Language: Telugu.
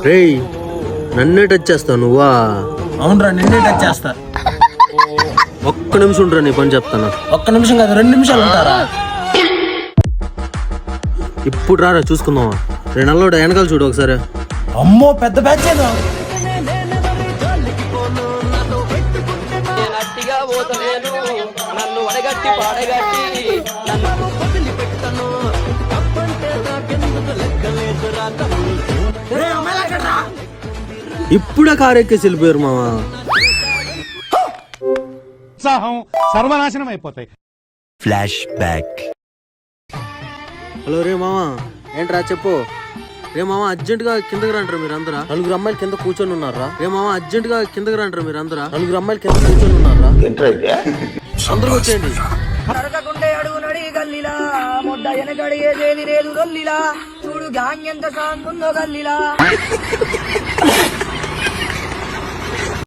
రేయ్ నన్నే టచ్ చేస్తావు నువ్వా? అవునరా, నిన్నే టచ్ చేస్తా. ఒక్క నిమిషం ఉండరా, నీ పని చెప్తాను. ఒక్క నిమిషం కాదు, 2 నిమిషాలు ఉంటారా? ఇప్పుడు రారా చూసుకుందాం. 2 నెలలు వెనకాల చూడు ఒకసారి. అమ్మో పెద్ద బ్యాచ్ ఏదో. ఇప్పుడే కారు ఎక్కేసి వెళ్ళిపోయారు మావా. ఉత్సాహం సర్వనాశనం అయిపోతాయి. Flash back. హలో రే మావా, ఏంట్రా చెప్పు. రే మామ అర్జెంట్ గా కిందకి రంటారు మీరు అందరా. 4 అమ్మాయిలు కింద కూర్చొని ఉన్నారా. రే మామ అర్జెంట్ గా కిందకి రంటారు మీరు అందరా. 4 అమ్మాయిలు కింద కూర్చొని ఉన్నారా. అందరూ వచ్చేయండి. గల్లీలా మొడ్డ వెనకడిగేది లేదు గల్లీలా చూడు గ్యాంగ్ ఎంత సాంగ్ ఉందో గల్లీలా.